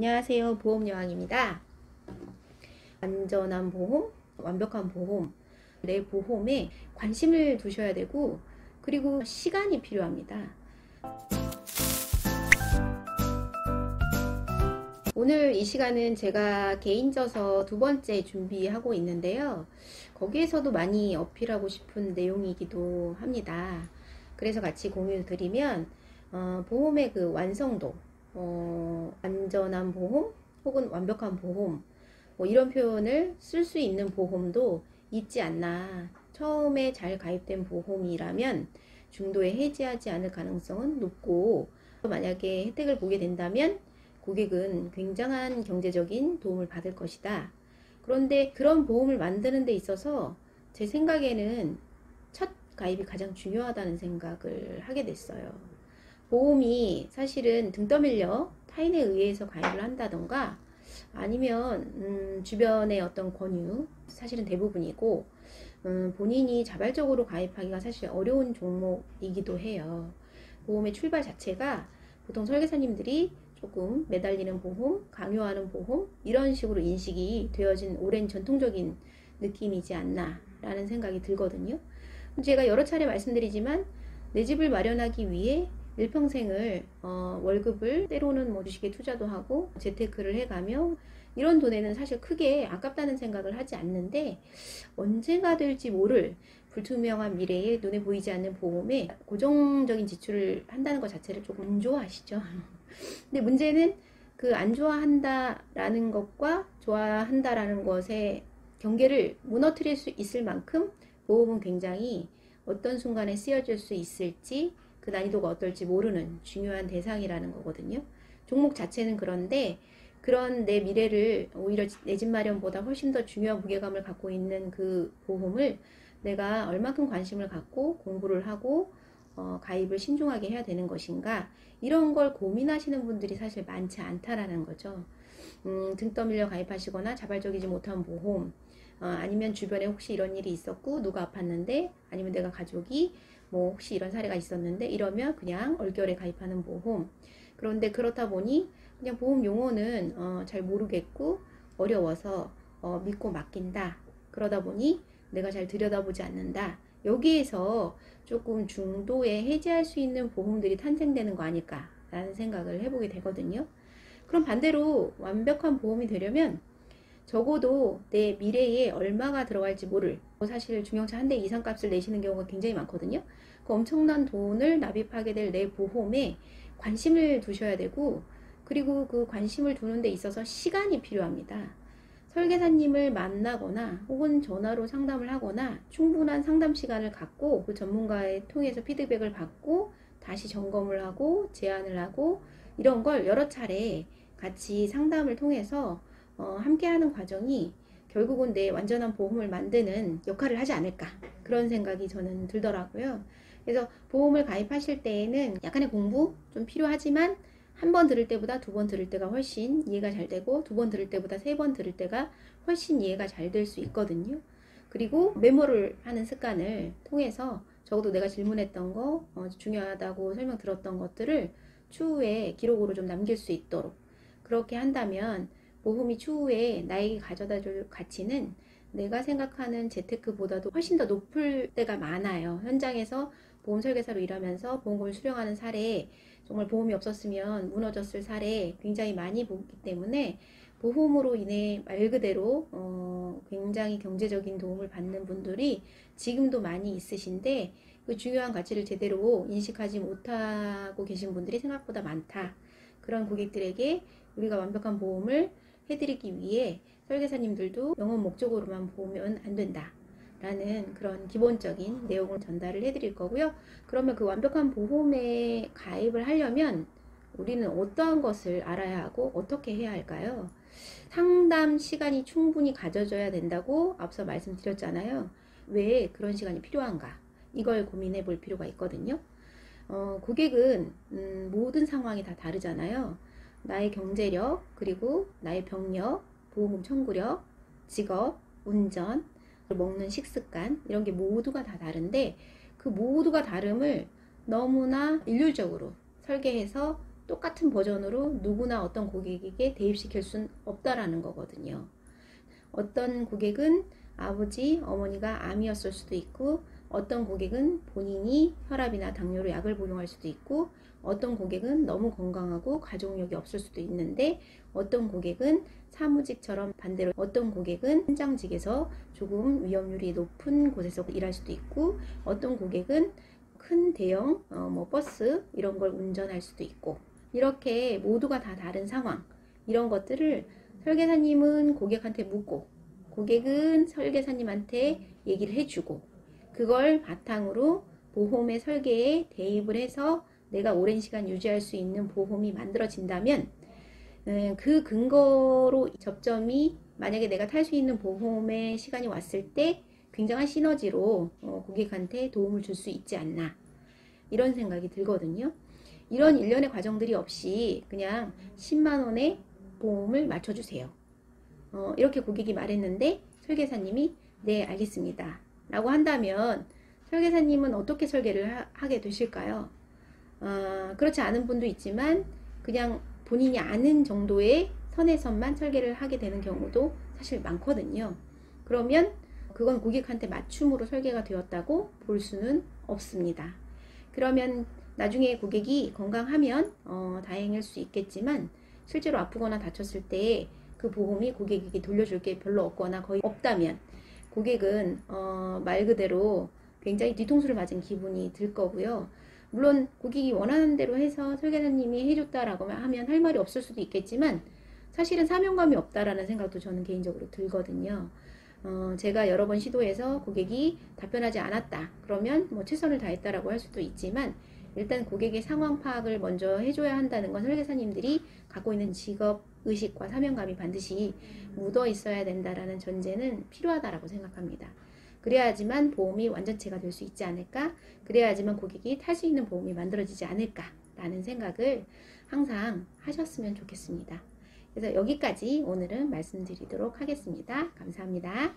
안녕하세요. 보험여왕입니다. 안전한 보험, 완벽한 보험, 내 보험에 관심을 두셔야 되고, 그리고 시간이 필요합니다. 오늘 이 시간은 제가 개인저서 두 번째 준비하고 있는데요. 거기에서도 많이 어필하고 싶은 내용이기도 합니다. 그래서 같이 공유 드리면, 보험의 그 완성도, 안전한 보험 혹은 완벽한 보험, 뭐 이런 표현을 쓸 수 있는 보험도 있지 않나. 처음에 잘 가입된 보험이라면 중도에 해지하지 않을 가능성은 높고, 만약에 혜택을 보게 된다면 고객은 굉장한 경제적인 도움을 받을 것이다. 그런데 그런 보험을 만드는 데 있어서 제 생각에는 첫 가입이 가장 중요하다는 생각을 하게 됐어요. 보험이 사실은 등 떠밀려 타인에 의해서 가입을 한다던가 아니면 주변의 어떤 권유, 사실은 대부분이고, 본인이 자발적으로 가입하기가 사실 어려운 종목이기도 해요. 보험의 출발 자체가 보통 설계사님들이 조금 매달리는 보험, 강요하는 보험, 이런 식으로 인식이 되어진 오랜 전통적인 느낌이지 않나 라는 생각이 들거든요. 제가 여러 차례 말씀드리지만 내 집을 마련하기 위해 일평생을 월급을 때로는 뭐 주식에 투자도 하고 재테크를 해가며 이런 돈에는 사실 크게 아깝다는 생각을 하지 않는데, 언제가 될지 모를 불투명한 미래에 눈에 보이지 않는 보험에 고정적인 지출을 한다는 것 자체를 조금 안 좋아하시죠. 근데 문제는 그 안 좋아한다라는 것과 좋아한다라는 것의 경계를 무너뜨릴 수 있을 만큼 보험은 굉장히 어떤 순간에 쓰여질 수 있을지, 그 난이도가 어떨지 모르는 중요한 대상이라는 거거든요. 종목 자체는 그런데 그런 내 미래를 오히려 내 집 마련보다 훨씬 더 중요한 무게감을 갖고 있는 그 보험을 내가 얼마큼 관심을 갖고 공부를 하고 가입을 신중하게 해야 되는 것인가, 이런 걸 고민하시는 분들이 사실 많지 않다라는 거죠. 등 떠밀려 가입하시거나 자발적이지 못한 보험, 아니면 주변에 혹시 이런 일이 있었고 누가 아팠는데, 아니면 내가 가족이 뭐 혹시 이런 사례가 있었는데 이러면 그냥 얼결에 가입하는 보험. 그런데 그렇다 보니 그냥 보험 용어는 잘 모르겠고 어려워서 믿고 맡긴다. 그러다 보니 내가 잘 들여다보지 않는다. 여기에서 조금 중도에 해지할 수 있는 보험들이 탄생되는 거 아닐까라는 생각을 해보게 되거든요. 그럼 반대로 완벽한 보험이 되려면 적어도 내 미래에 얼마가 들어갈지 모를, 사실 중형차 한 대 이상값을 내시는 경우가 굉장히 많거든요. 그 엄청난 돈을 납입하게 될 내 보험에 관심을 두셔야 되고, 그리고 그 관심을 두는 데 있어서 시간이 필요합니다. 설계사님을 만나거나 혹은 전화로 상담을 하거나 충분한 상담 시간을 갖고 그 전문가의 통해서 피드백을 받고 다시 점검을 하고 제안을 하고, 이런 걸 여러 차례 같이 상담을 통해서 함께하는 과정이 결국은 내 완전한 보험을 만드는 역할을 하지 않을까, 그런 생각이 저는 들더라고요. 그래서 보험을 가입하실 때에는 약간의 공부 좀 필요하지만, 한 번 들을 때보다 두 번 들을 때가 훨씬 이해가 잘 되고, 두 번 들을 때보다 세 번 들을 때가 훨씬 이해가 잘 될 수 있거든요. 그리고 메모를 하는 습관을 통해서 적어도 내가 질문했던 거, 중요하다고 설명 들었던 것들을 추후에 기록으로 좀 남길 수 있도록, 그렇게 한다면 보험이 추후에 나에게 가져다 줄 가치는 내가 생각하는 재테크보다도 훨씬 더 높을 때가 많아요. 현장에서 보험 설계사로 일하면서 보험금을 수령하는 사례, 정말 보험이 없었으면 무너졌을 사례 굉장히 많이 보기 때문에, 보험으로 인해 말 그대로 굉장히 경제적인 도움을 받는 분들이 지금도 많이 있으신데, 그 중요한 가치를 제대로 인식하지 못하고 계신 분들이 생각보다 많다. 그런 고객들에게 우리가 완벽한 보험을 해드리기 위해 설계사님들도 영업 목적으로만 보면 안 된다 라는 그런 기본적인 내용을 전달을 해드릴 거고요. 그러면 그 완벽한 보험에 가입을 하려면 우리는 어떠한 것을 알아야 하고 어떻게 해야 할까요? 상담 시간이 충분히 가져져야 된다고 앞서 말씀드렸잖아요. 왜 그런 시간이 필요한가, 이걸 고민해 볼 필요가 있거든요. 고객은 모든 상황이 다 다르잖아요. 나의 경제력, 그리고 나의 병력, 보험금 청구력, 직업, 운전, 먹는 식습관, 이런 게 모두가 다 다른데, 그 모두가 다름을 너무나 일률적으로 설계해서 똑같은 버전으로 누구나 어떤 고객에게 대입시킬 수는 없다라는 거거든요. 어떤 고객은 아버지, 어머니가 암이었을 수도 있고, 어떤 고객은 본인이 혈압이나 당뇨로 약을 복용할 수도 있고, 어떤 고객은 너무 건강하고 가족력이 없을 수도 있는데, 어떤 고객은 사무직처럼 반대로 어떤 고객은 현장직에서 조금 위험률이 높은 곳에서 일할 수도 있고, 어떤 고객은 큰 대형 버스 이런 걸 운전할 수도 있고, 이렇게 모두가 다 다른 상황, 이런 것들을 설계사님은 고객한테 묻고, 고객은 설계사님한테 얘기를 해주고, 그걸 바탕으로 보험의 설계에 대입을 해서 내가 오랜 시간 유지할 수 있는 보험이 만들어진다면, 그 근거로 접점이 만약에 내가 탈 수 있는 보험의 시간이 왔을 때 굉장한 시너지로 고객한테 도움을 줄 수 있지 않나, 이런 생각이 들거든요. 이런 일련의 과정들이 없이 그냥 10만 원의 보험을 맞춰주세요. 이렇게 고객이 말했는데 설계사님이 네, 알겠습니다 라고 한다면 설계사님은 어떻게 설계를 하게 되실까요? 그렇지 않은 분도 있지만 그냥 본인이 아는 정도의 선에서만 설계를 하게 되는 경우도 사실 많거든요. 그러면 그건 고객한테 맞춤으로 설계가 되었다고 볼 수는 없습니다. 그러면 나중에 고객이 건강하면 다행일 수 있겠지만, 실제로 아프거나 다쳤을 때 그 보험이 고객에게 돌려줄 게 별로 없거나 거의 없다면 고객은 말 그대로 굉장히 뒤통수를 맞은 기분이 들 거고요. 물론 고객이 원하는 대로 해서 설계사님이 해줬다라고 하면 할 말이 없을 수도 있겠지만, 사실은 사명감이 없다라는 생각도 저는 개인적으로 들거든요. 제가 여러 번 시도해서 고객이 답변하지 않았다 그러면 뭐 최선을 다했다라고 할 수도 있지만, 일단 고객의 상황 파악을 먼저 해줘야 한다는 건 설계사님들이 갖고 있는 직업 의식과 사명감이 반드시 묻어 있어야 된다라는 전제는 필요하다라고 생각합니다. 그래야지만 보험이 완전체가 될 수 있지 않을까, 그래야지만 고객이 탈 수 있는 보험이 만들어지지 않을까 라는 생각을 항상 하셨으면 좋겠습니다. 그래서 여기까지 오늘은 말씀드리도록 하겠습니다. 감사합니다.